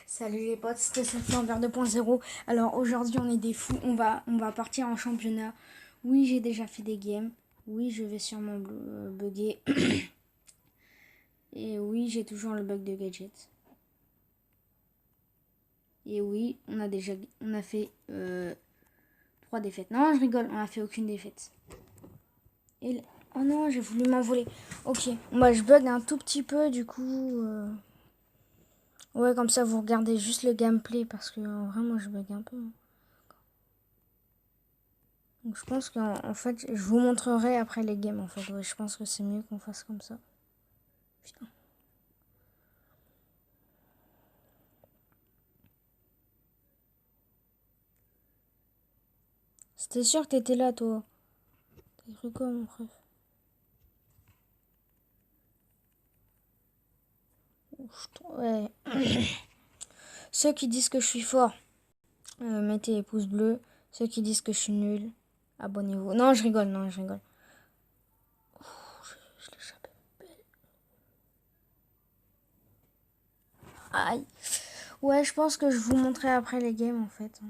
Salut les potes, c'était Septembre 2.0. Alors aujourd'hui on est des fous, on va partir en championnat. Oui, j'ai déjà fait des games. Oui, je vais sûrement bugger. Et oui, j'ai toujours le bug de gadget. Et oui, on a fait 3 défaites. Non, je rigole, on a fait aucune défaite. Oh non, j'ai voulu m'envoler. Ok, moi je bug un tout petit peu, du coup. Ouais, comme ça vous regardez juste le gameplay parce que en vrai, moi je bug un peu. Donc je pense qu'en fait, je vous montrerai après les games en fait. Ouais, je pense que c'est mieux qu'on fasse comme ça. Putain. C'était sûr que t'étais là, toi. T'as cru quoi, mon frère? Ouais. Ceux qui disent que je suis fort, mettez les pouces bleus. Ceux qui disent que je suis nul, abonnez-vous. Non, je rigole, non, je rigole. Je l'ai échappé. Aïe. Ouais, je pense que je vous montrerai après les games en fait.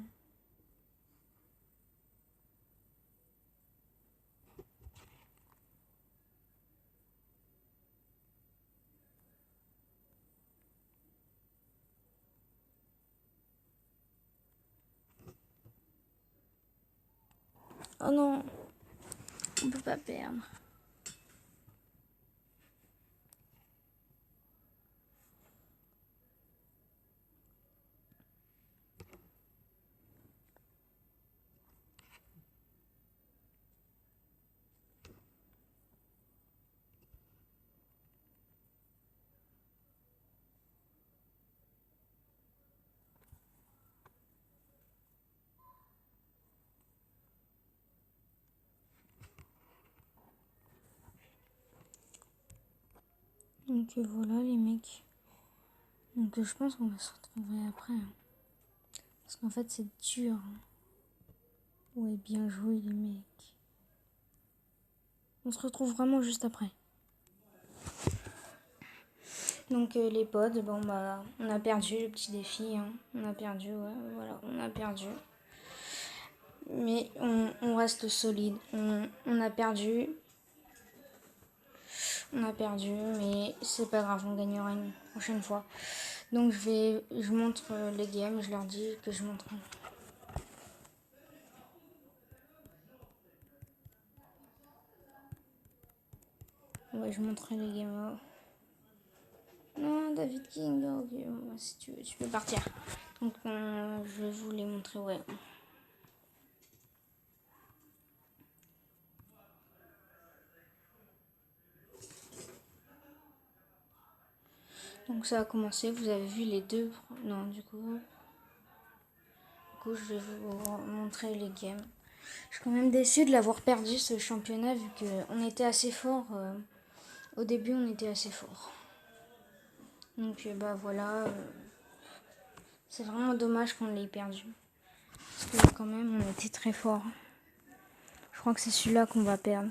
Oh non, on peut pas perdre. Donc voilà les mecs. Donc je pense qu'on va se retrouver après. Parce qu'en fait c'est dur. Ouais, bien joué les mecs. On se retrouve vraiment juste après. Donc les potes, bon bah on a perdu le petit défi. Hein. On a perdu, ouais, voilà, on a perdu. Mais on reste solide. On a perdu. On a perdu, mais c'est pas grave, on gagnera une prochaine fois. Donc je montre les games, je leur dis que je montre. Ouais, je montrerai les games. Non, David King, ok, si tu veux, tu peux partir. Donc je vais vous les montrer, ouais. Donc ça a commencé, vous avez vu les deux. Non, du coup, je vais vous montrer les games. Je suis quand même déçue de l'avoir perdu ce championnat vu qu'on était assez fort. Au début, on était assez fort. Donc bah voilà, c'est vraiment dommage qu'on l'ait perdu. Parce que quand même, on était très fort. Je crois que c'est celui-là qu'on va perdre.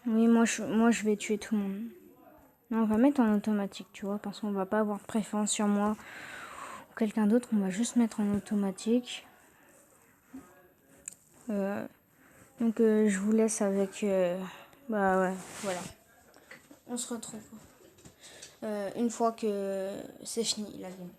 Oui, moi je vais tuer tout le monde. Non, on va mettre en automatique, tu vois, parce qu'on va pas avoir de préférence sur moi ou quelqu'un d'autre. On va juste mettre en automatique. Donc je vous laisse avec... bah ouais, voilà. On se retrouve une fois que c'est fini la game.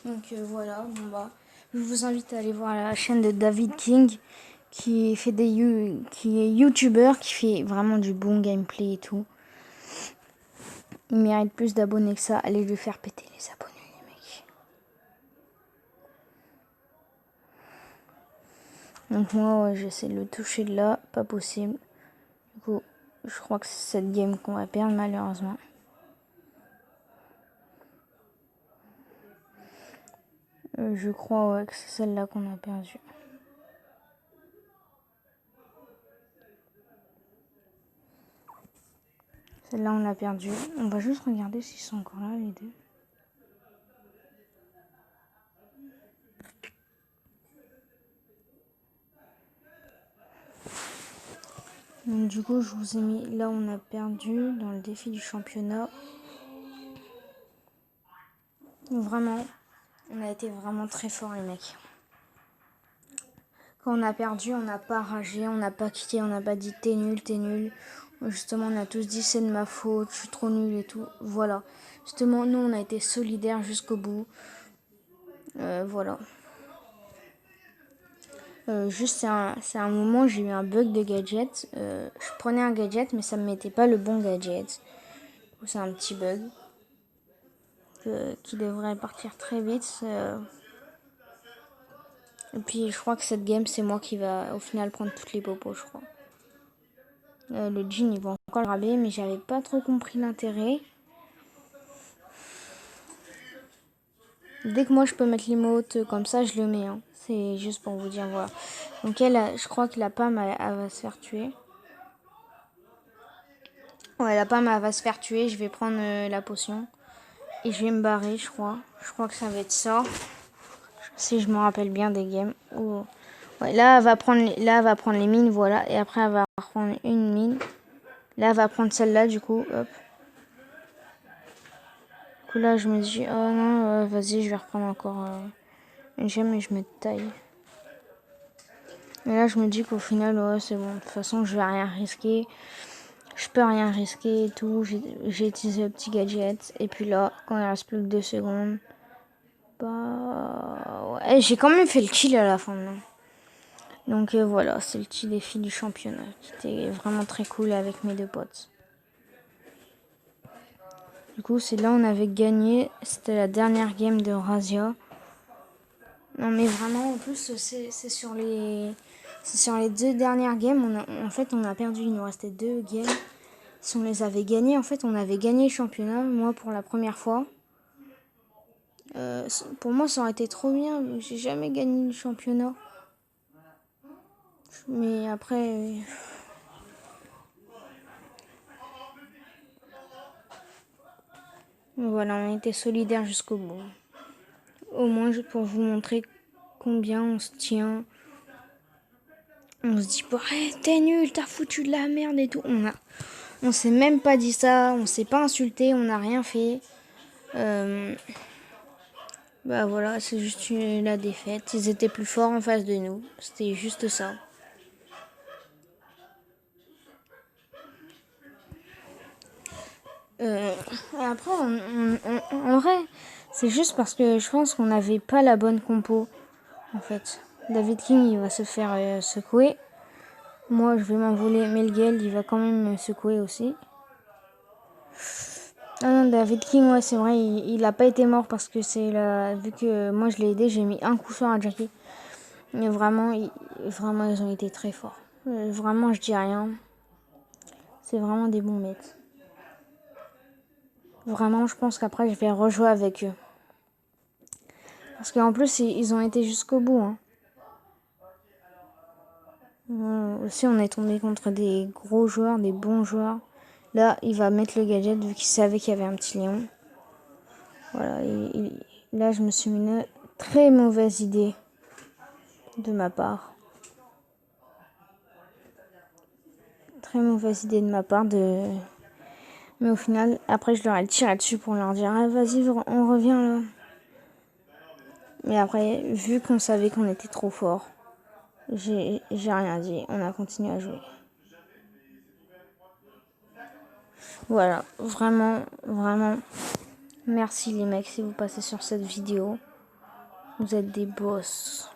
Donc voilà, bon bah, je vous invite à aller voir la chaîne de David King qui fait qui est youtubeur, qui fait vraiment du bon gameplay et tout. Il mérite plus d'abonnés que ça. Allez lui faire péter les abonnés, les mecs. Donc moi, ouais, j'essaie de le toucher de là. Pas possible. Du coup, je crois que c'est cette game qu'on va perdre, malheureusement. Je crois, ouais, que c'est celle-là qu'on a perdue. Celle-là, on l'a perdue. On va juste regarder s'ils sont encore là, les deux. Donc, du coup, je vous ai mis... Là, on a perdu dans le défi du championnat. Vraiment, on a été vraiment très forts, les mecs. Quand on a perdu, on n'a pas ragé, on n'a pas quitté, on n'a pas dit t'es nul, t'es nul. Justement, on a tous dit c'est de ma faute, je suis trop nul et tout. Voilà. Justement, nous, on a été solidaires jusqu'au bout. Voilà. Juste, c'est un moment, j'ai eu un bug de gadget. Je prenais un gadget, mais ça ne me mettait pas le bon gadget. C'est un petit bug qui devrait partir très vite. Et puis, je crois que cette game, c'est moi qui va au final prendre toutes les popos, je crois. Le jean, il va encore le raber, mais j'avais pas trop compris l'intérêt. Dès que moi, je peux mettre l'emote comme ça, je le mets. Hein. C'est juste pour vous dire, voilà. Donc, je crois que la Pam, elle va se faire tuer. Ouais, la Pam, elle va se faire tuer. Je vais prendre la potion. Et je vais me barrer, je crois. Je crois que ça va être ça. Si je me rappelle bien des games. Où... Ouais, là, elle va prendre les mines, voilà. Et après, elle va prendre une mine. Là, elle va prendre celle-là, du coup. Hop. Du coup, là, je me dis, oh non, vas-y, je vais reprendre encore une gemme et je me taille. Et là, je me dis qu'au final, ouais, c'est bon. De toute façon, je vais rien risquer. Je peux rien risquer et tout. J'ai utilisé le petit gadget. Et puis là, quand il reste plus que 2 secondes, bah... Ouais, j'ai quand même fait le kill à la fin, non. Donc voilà, c'est le petit défi du championnat qui était vraiment très cool avec mes deux potes. Du coup, c'est là on avait gagné. C'était la dernière game de Razia. Non mais vraiment, en plus, c'est sur les 2 dernières games. En fait, on a perdu. Il nous restait 2 games. Si on les avait gagnés, en fait, on avait gagné le championnat. Moi, pour la première fois. Pour moi, ça aurait été trop bien. J'ai jamais gagné le championnat. Mais après... Voilà, on était solidaires jusqu'au bout. Au moins, pour vous montrer combien on se tient. On se dit, t'es nul, t'as foutu de la merde et tout. On s'est même pas dit ça, on s'est pas insulté, on n'a rien fait. Bah voilà, c'est juste la défaite. Ils étaient plus forts en face de nous. C'était juste ça. Après, en vrai, c'est juste parce que je pense qu'on n'avait pas la bonne compo. En fait, David King, il va se faire secouer. Moi, je vais m'envoler. Melgeld, il va quand même me secouer aussi. Ah non, David King, ouais, c'est vrai, il a pas été mort parce que c'est là. Vu que moi je l'ai aidé, j'ai mis un coup sur à Jackie. Mais vraiment, ils ont été très forts. Vraiment, je dis rien. C'est vraiment des bons mecs. Vraiment, je pense qu'après, je vais rejouer avec eux. Parce qu'en plus, ils ont été jusqu'au bout. Hein. Aussi, on est tombé contre des gros joueurs, des bons joueurs. Là, il va mettre le gadget vu qu'il savait qu'il y avait un petit lion. Voilà, là, je me suis mis une très mauvaise idée de ma part. Très mauvaise idée de ma part de... Mais au final, après, je leur ai tiré dessus pour leur dire ah, vas-y, on revient là. Mais après, vu qu'on savait qu'on était trop fort, j'ai rien dit. On a continué à jouer. Voilà, vraiment, vraiment. Merci les mecs si vous passez sur cette vidéo. Vous êtes des boss.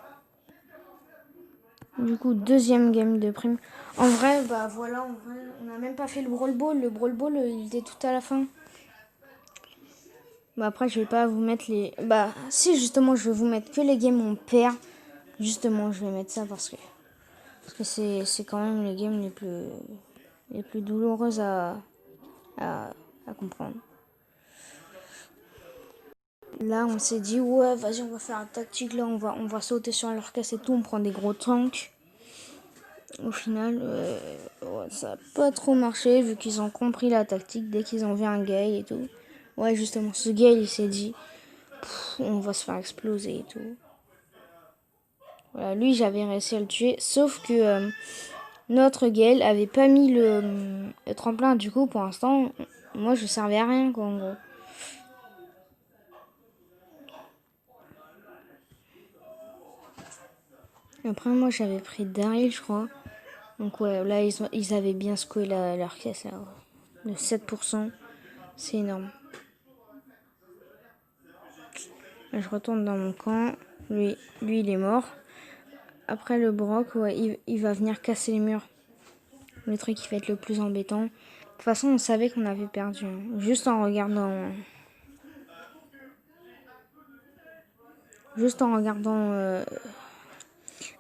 Du coup, deuxième game de prime. En vrai, bah voilà, on n'a même pas fait le Brawl Ball. Le Brawl Ball, il était tout à la fin. Bah après, je vais pas vous mettre les... Bah si, justement, je vais vous mettre que les games où on perd. Justement, je vais mettre ça parce que c'est quand même les games les plus douloureuses à, à comprendre. Là, on s'est dit, ouais, vas-y, on va faire un tactique. Là, on va sauter sur leur casse et tout. On prend des gros tanks. Au final, ouais, ça n'a pas trop marché vu qu'ils ont compris la tactique dès qu'ils ont vu un Gale et tout. Ouais, justement, ce Gale, il s'est dit, on va se faire exploser et tout. Voilà, lui, j'avais réussi à le tuer. Sauf que notre Gale avait pas mis le tremplin. Du coup, pour l'instant, moi, je servais à rien, quoi, en gros. Après, moi, j'avais pris Daryl, je crois. Donc, ouais, là, ils avaient bien secoué leur caisse. Là, ouais. De 7%, c'est énorme. Là, je retourne dans mon camp. Lui, il est mort. Après, le Brock, ouais, il va venir casser les murs. Le truc qui va être le plus embêtant. De toute façon, on savait qu'on avait perdu. Juste en regardant...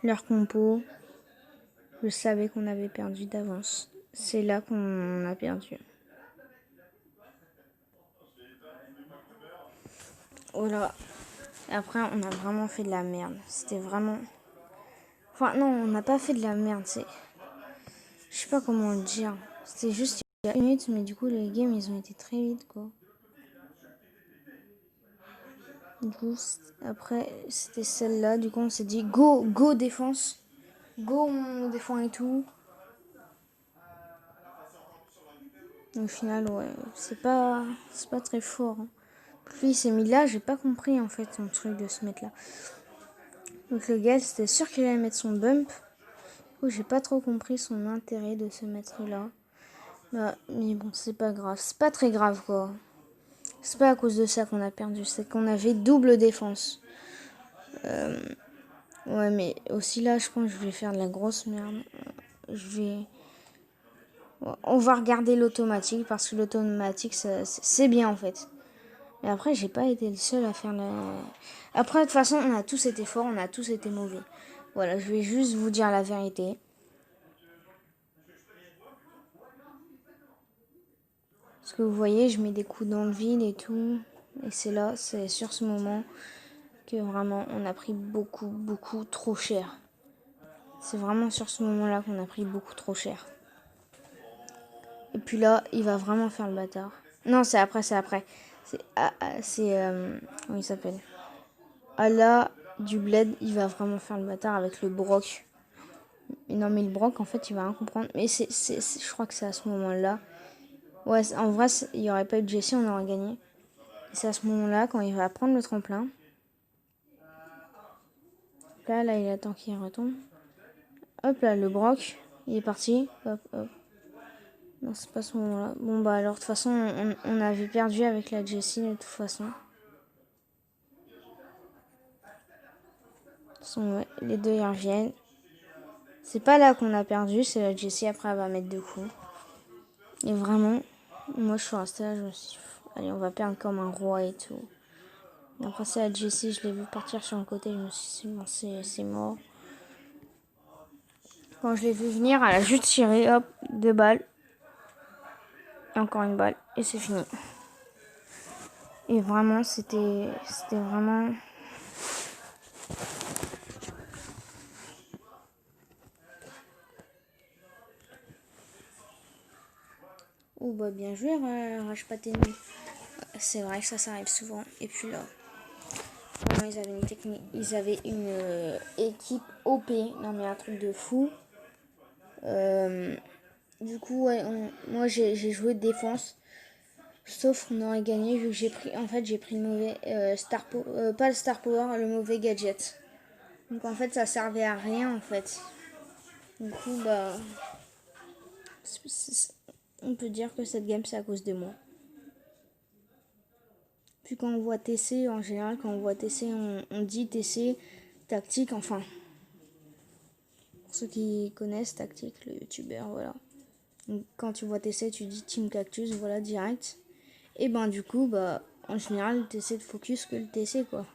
leur compo, je savais qu'on avait perdu d'avance. C'est là qu'on a perdu. Voilà. Après, on a vraiment fait de la merde. C'était vraiment... Enfin, non, on n'a pas fait de la merde. Je sais pas comment le dire. C'était juste il y a une minute, mais du coup, les games, ils ont été très vite, quoi. Du coup, après, c'était celle-là. Du coup, on s'est dit, go défense. Go, on défend et tout. Au final, ouais, c'est pas très fort. Hein. Puis il s'est mis là, j'ai pas compris en fait son truc de se mettre là. Donc le gars, c'était sûr qu'il allait mettre son bump. Du coup, j'ai pas trop compris son intérêt de se mettre là. Bah, mais bon, c'est pas grave. C'est pas très grave quoi. C'est pas à cause de ça qu'on a perdu, c'est qu'on avait double défense. Ouais, mais aussi là, je pense que je vais faire de la grosse merde. Je vais... On va regarder l'automatique parce que l'automatique, c'est bien en fait. Mais après, j'ai pas été le seul à faire la... Après, de toute façon, on a tous été forts, on a tous été mauvais. Voilà, je vais juste vous dire la vérité. Parce que vous voyez, je mets des coups dans le vide et tout. Et c'est là, c'est sur ce moment que vraiment, on a pris beaucoup trop cher. C'est vraiment sur ce moment-là qu'on a pris beaucoup trop cher. Et puis là, il va vraiment faire le bâtard. Non, c'est après. Comment il s'appelle Allah du bled, il va vraiment faire le bâtard avec le Brock. Mais non, mais le Brock, en fait, il va rien comprendre. Mais je crois que c'est à ce moment-là. Ouais, en vrai, il n'y aurait pas eu de Jesse, on aurait gagné. C'est à ce moment-là, quand il va prendre le tremplin. Là, il attend qu'il retombe. Hop là, le Brock, il est parti. Hop. Non, c'est pas ce moment-là. Bon, bah alors, de toute façon, on avait perdu avec la Jessie, de toute façon. De toute façon, ouais, les deux, ils reviennent. C'est pas là qu'on a perdu, c'est la Jessie, après, elle va mettre 2 coups. Et vraiment, moi, je suis restée là, je me suis dit, allez, on va perdre comme un roi et tout. Et après, c'est la Jessie, je l'ai vu partir sur le côté, je me suis dit, bon, c'est mort. Quand je l'ai vu venir, elle a juste tiré, hop, 2 balles. Et encore une balle, et c'est fini. Et vraiment, c'était vraiment... Oh bah bien joué, Rajpateni. C'est vrai que ça arrive souvent. Et puis là, vraiment, ils avaient une technique, ils avaient une équipe OP. Non mais un truc de fou. Du coup, ouais, moi j'ai joué défense. Sauf qu'on aurait gagné vu que j'ai pris le mauvais pas le Star Power, le mauvais gadget. Donc en fait, ça servait à rien en fait. Du coup, bah, on peut dire que cette game c'est à cause de moi. Puis quand on voit TC, en général, quand on voit TC, on dit TC, tactique, enfin. Pour ceux qui connaissent tactique, le youtubeur, voilà. Donc, quand tu vois TC, tu dis Team Cactus, voilà, direct. Et ben du coup, bah, en général, t'essaies de focus que le TC, quoi.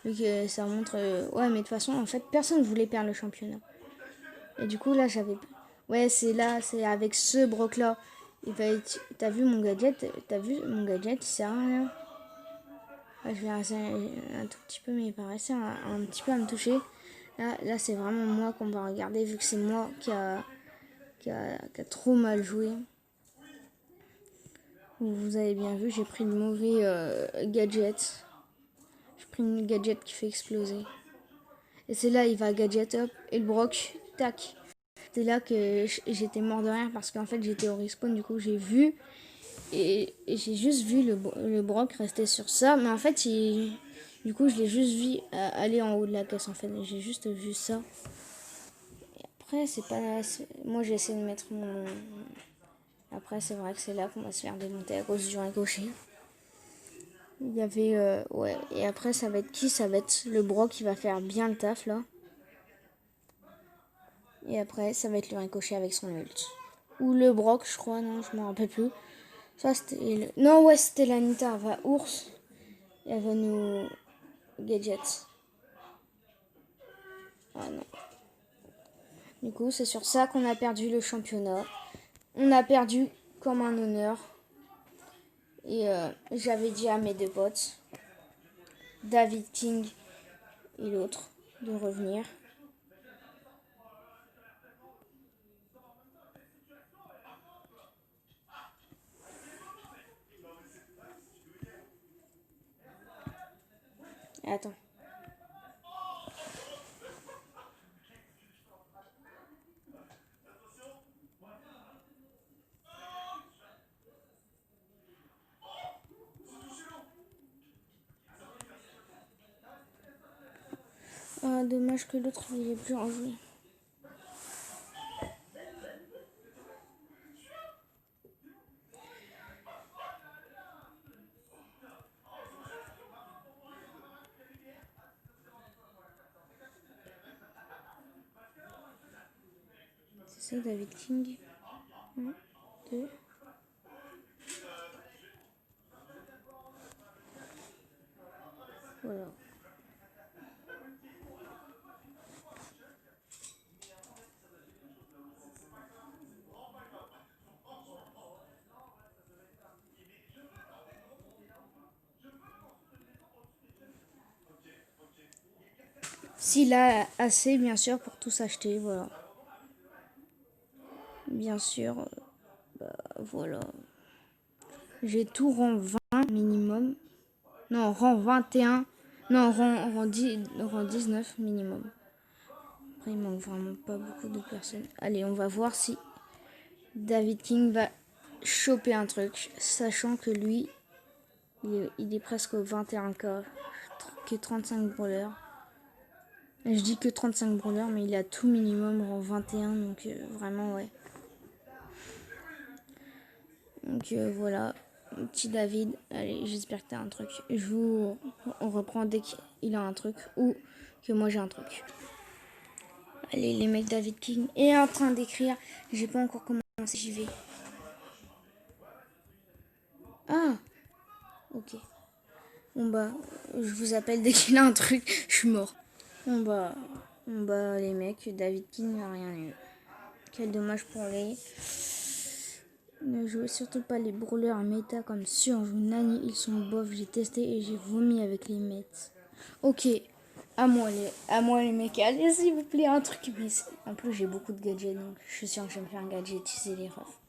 Donc ça montre... ouais, mais de toute façon, en fait, personne voulait perdre le championnat. Et du coup, là, j'avais... Ouais, c'est avec ce Brock-là. Il va être... T'as vu mon gadget? T'as vu mon gadget? Il sert à rien. Ouais, je vais un tout petit peu, mais il paraissait un petit peu à me toucher. Là c'est vraiment moi qu'on va regarder, vu que c'est moi qui a trop mal joué. Vous avez bien vu, j'ai pris le mauvais gadget. J'ai pris une gadget qui fait exploser. Et c'est là, il va gadget up, et le Brock, tac. C'est là que j'étais mort de rire, parce qu'en fait j'étais au respawn, du coup j'ai vu. Et j'ai juste vu le Brock rester sur ça. Mais en fait, du coup, je l'ai juste vu aller en haut de la caisse. En fait, j'ai juste vu ça. Et après, c'est pas... Moi, j'ai essayé de mettre mon... Après, c'est vrai que c'est là qu'on va se faire démonter à cause du ricochet. Il y avait... ouais. Et après, ça va être qui? Ça va être le Brock qui va faire bien le taf, là. Et après, ça va être le ricochet avec son ult. Ou le Brock, je crois. Non, je me rappelle plus. Ça, c'était... Non, ouais, c'était la Nita. Elle va ours. Et elle va nous... Gadget. Ah non. Du coup, c'est sur ça qu'on a perdu le championnat. On a perdu comme un honneur. Et j'avais dit à mes deux potes, David King et l'autre, de revenir. Attends. Ah, dommage que l'autre il ait plus en jouer. C'est ça, David King. 1, 2. Voilà. S'il a assez, bien sûr, pour tout s'acheter, voilà. Bien sûr, voilà. J'ai tout rang 20 minimum. Non, rang 21. Non, rang 19 minimum. Après, il manque vraiment pas beaucoup de personnes. Allez, on va voir si David King va choper un truc, sachant que lui, il est presque au 21k, que 35 brawlers. Je dis que 35 brawlers, mais il a tout minimum en 21, donc vraiment, ouais. Donc voilà, petit David, allez, j'espère que t'as un truc. On reprend dès qu'il a un truc, ou que moi j'ai un truc. Allez, les mecs, David King est en train d'écrire, j'ai pas encore commencé, j'y vais. Ah, ok. Bon bah, je vous appelle dès qu'il a un truc, je suis mort. Bon bah les mecs, David King n'a rien eu. Quel dommage pour lui. Ne jouez surtout pas les brawlers à méta comme Surge ou Nani, ils sont bof, j'ai testé et j'ai vomi avec les mets. Ok, à moi les mecs, allez s'il vous plaît un truc. Mais en plus j'ai beaucoup de gadgets, donc je suis sûre que je vais me faire gadgetiser les refs.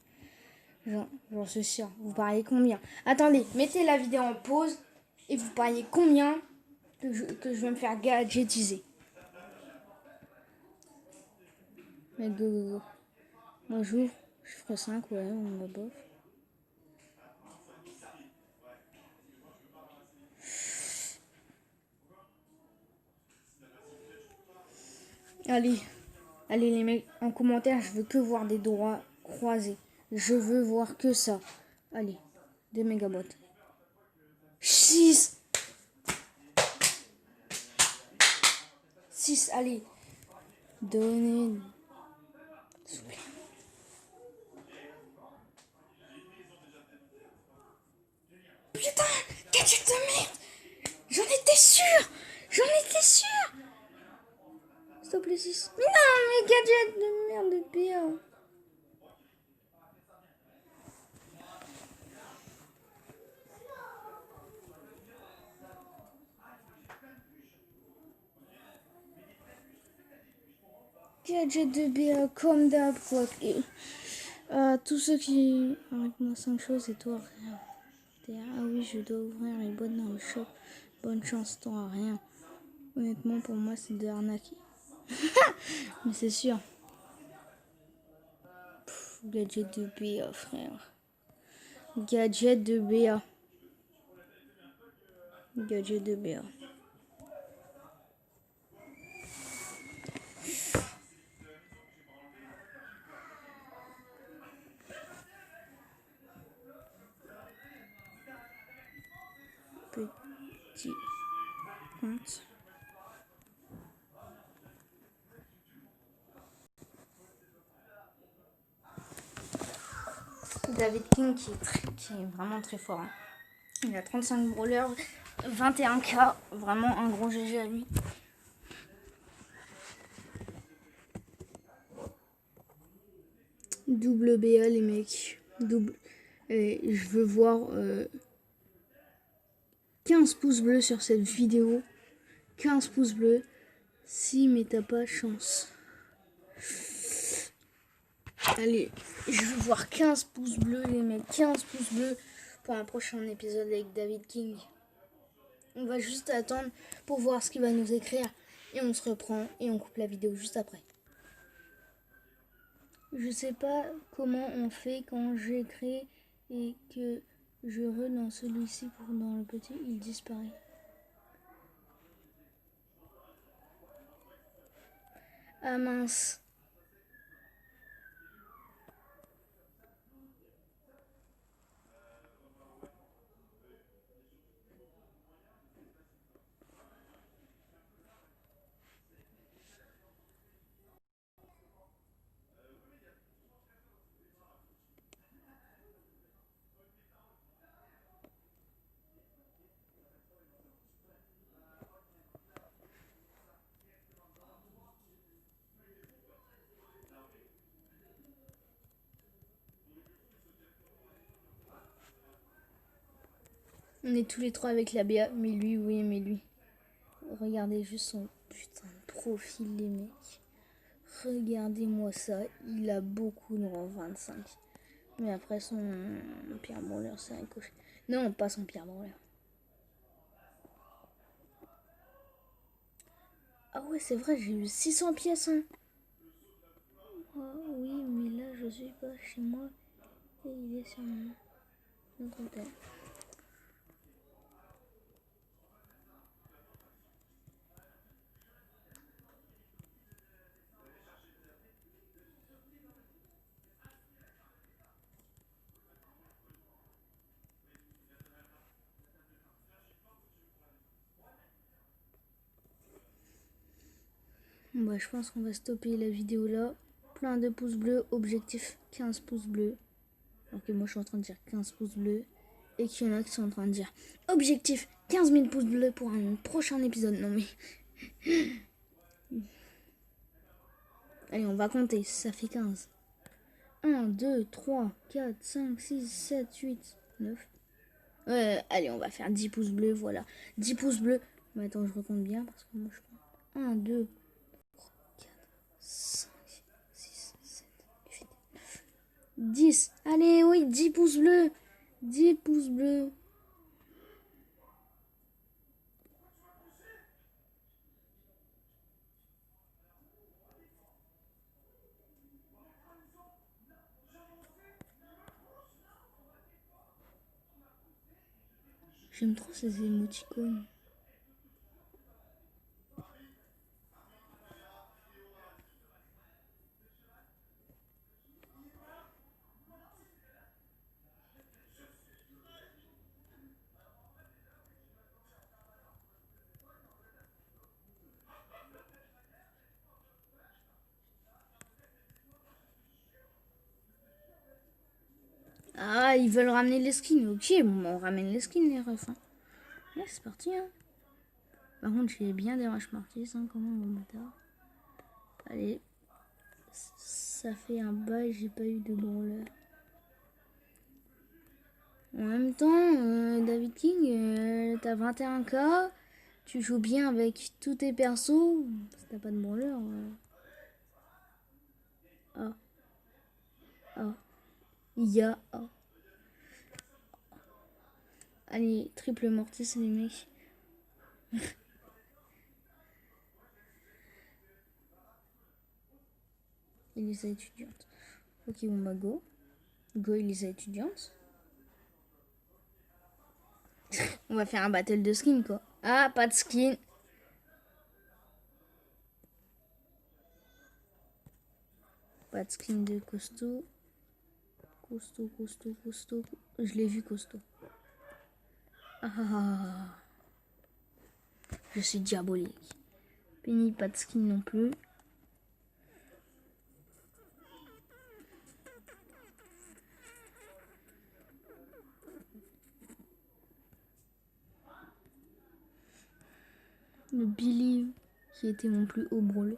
J'en suis sûre. Vous pariez combien? Attendez, mettez la vidéo en pause et vous pariez combien que je vais me faire gadgetiser. Mais go. Moi j'ouvre, je ferai 5, ouais, on va bof. Allez les mecs, en commentaire, je veux que voir des doigts croisés. Je veux voir que ça. Allez, des mégabots. 6. Allez. Donnez. S'il vous plaît. Putain, gadget de merde. J'en étais sûre. J'en étais sûre. Stop les 6. Mais non, mais gadget de merde de pire. Gadget de BA comme d'hab quoi. Et, tous ceux qui... Arrête-moi 5 choses et toi rien. Ah oui, je dois ouvrir les boîtes dans le shop. Bonne chance, t'auras rien. Honnêtement, pour moi, c'est de l'arnaque. Mais c'est sûr. Gadget de BA, frère. Gadget de BA. Gadget de BA. Petit compte. David King qui est vraiment très fort. Hein. Il a 35 brawlers, 21k, vraiment un gros GG à lui. Double BA les mecs. Double. Et je veux voir 15 pouces bleus sur cette vidéo. 15 pouces bleus. Si mais t'as pas chance. Allez, je veux voir 15 pouces bleus les mecs. 15 pouces bleus pour un prochain épisode avec David King. On va juste attendre pour voir ce qu'il va nous écrire. Et on se reprend et on coupe la vidéo juste après. Je sais pas comment on fait quand j'écris et que je relance celui-ci pour dans le petit, il disparaît. Ah mince. On est tous les trois avec la BA, mais lui, oui, mais lui. Regardez juste son putain de profil, les mecs. Regardez-moi ça, il a beaucoup de rang 25. Mais après, son Pierre Brawler, c'est un coche. Non, pas son Pierre Brawler. Ah ouais, c'est vrai, j'ai eu 600 pièces. Hein. Oh, oui, mais là, je suis pas chez moi. Et il est sur mon autre hôtel. Bah, je pense qu'on va stopper la vidéo là. Plein de pouces bleus, objectif 15 pouces bleus. Alors que moi je suis en train de dire 15 pouces bleus. Et qu'il y en a qui sont en train de dire objectif 15 000 pouces bleus pour un prochain épisode. Non mais... Allez, on va compter, ça fait 15. 1, 2, 3, 4, 5, 6, 7, 8, 9. Allez, on va faire 10 pouces bleus, voilà. 10 pouces bleus. Mais attends, je recompte bien parce que moi je compte. 1, 2, 4, 5, 6, 7, 8, 9, 10. Allez, oui, 10 pouces bleus. 10 pouces bleus. J'aime trop ces émoticônes. Ah, ils veulent ramener les skins. Ok, bon, on ramène les skins, les refs. Hein. Ouais, c'est parti, hein. Par contre, j'ai bien des rush martis, hein, comment mon bâtard. Allez. Ça fait un bail, j'ai pas eu de brawler. En même temps, David King, t'as 21K. Tu joues bien avec tous tes persos. Si t'as pas de brawler. Ah. Ah. Ya. Ah. Allez, triple mortis, les mecs. Elisa étudiante. Ok, on va go. Go, Elisa étudiante. On va faire un battle de skin, quoi. Ah, pas de skin. Pas de skin de costaud. Costaud. Je l'ai vu costaud. Ah. Je suis diabolique. Penny, pas de skin non plus. Le Billy, qui était mon plus haut brawler.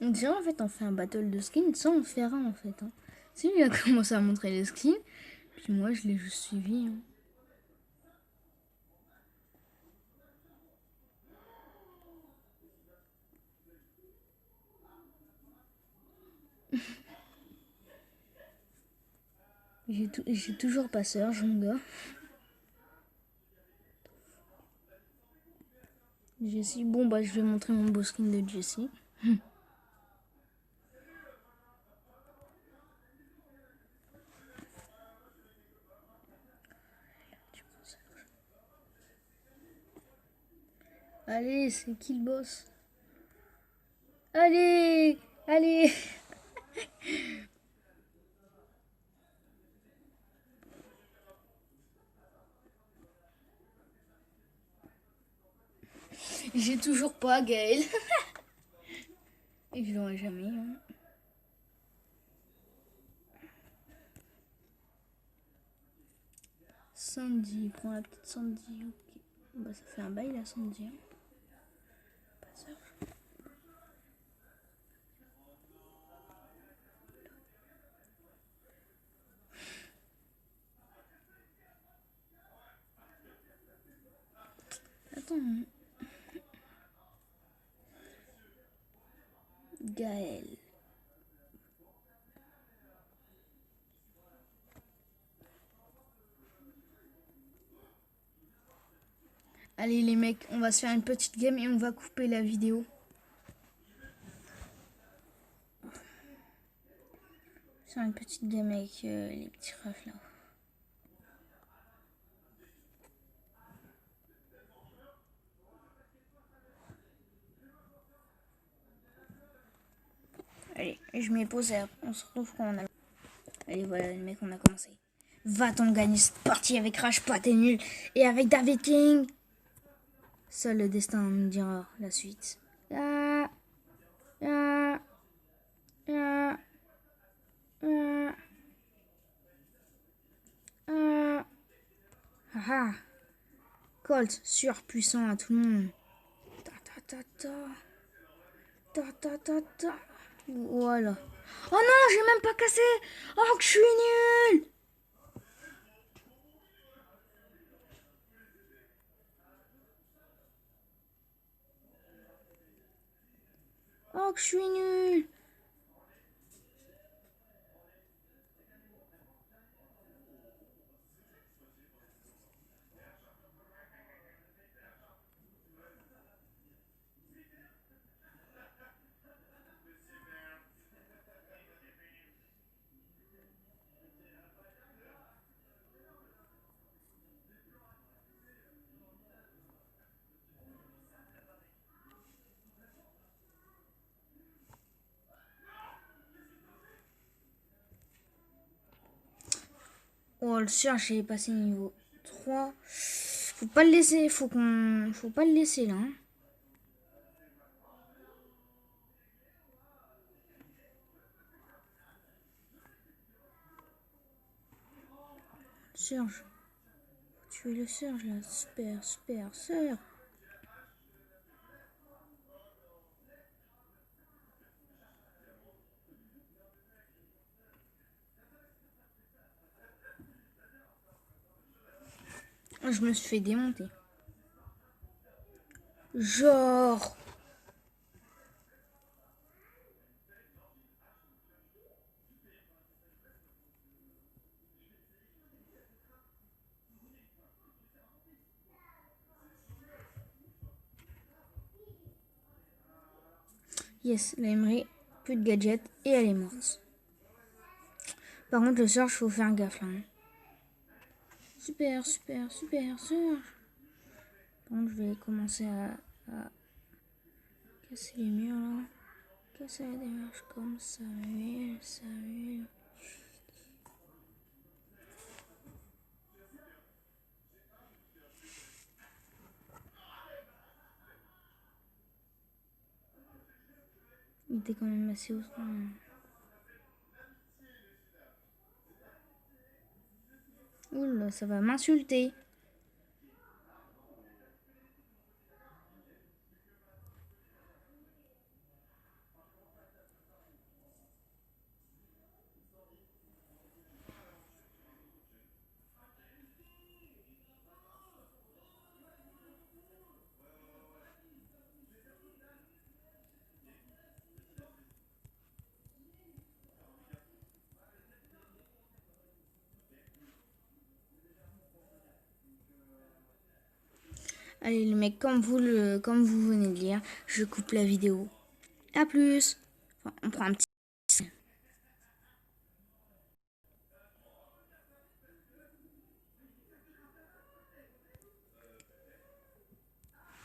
Donc déjà, en fait, on fait un battle de skins sans en faire un, en fait. Hein. C'est lui qui a commencé à montrer les skins. Puis moi, je l'ai juste suivi. Hein. J'ai toujours pas Surge, mon gars. Jessie. Bon, bah, je vais montrer mon beau skin de Jessie. Allez, c'est qui le boss? Allez! Allez! J'ai toujours pas Gaël. Et je l'aurai jamais. Hein. Sandy, prends la petite Sandy. Ok. Bah, ça fait un bail la Sandy. Hein. Pas Attends. Gaël. Allez les mecs, on va se faire une petite game et on va couper la vidéo. Faire une petite game avec les petits refs là. Allez, je mets pause et on se retrouve quand on a... Allez voilà les mecs, on a commencé. Va-t-on gagner cette partie avec Rage, pas t'es nul. Et avec David King. Seul le destin nous dira la suite. Ah, ah, ah, ah, ah. Ah. Colt, surpuissant à tout le monde. Ta. Voilà. Oh non, j'ai même pas cassé. Oh, que je suis nul. Oh, que je suis nul. Oh, le Surge, j'ai passé niveau 3. Faut pas le laisser, faut pas le laisser là. Hein. Surge. Tu es le Surge là. Super, super, Surge. Je me suis fait démonter. Genre. Yes, la Emery, plus de gadgets et elle est morte. Par contre, le Surge, faut faire gaffe là. Hein. Super, super, super, Surge. Par contre, je vais commencer à casser les murs là. Casser les murs comme Samuel, Samuel. Il était quand même assez haut. Oula, ça va m'insulter. Allez les mecs, comme vous venez de lire, je coupe la vidéo. A plus. Enfin, on prend un petit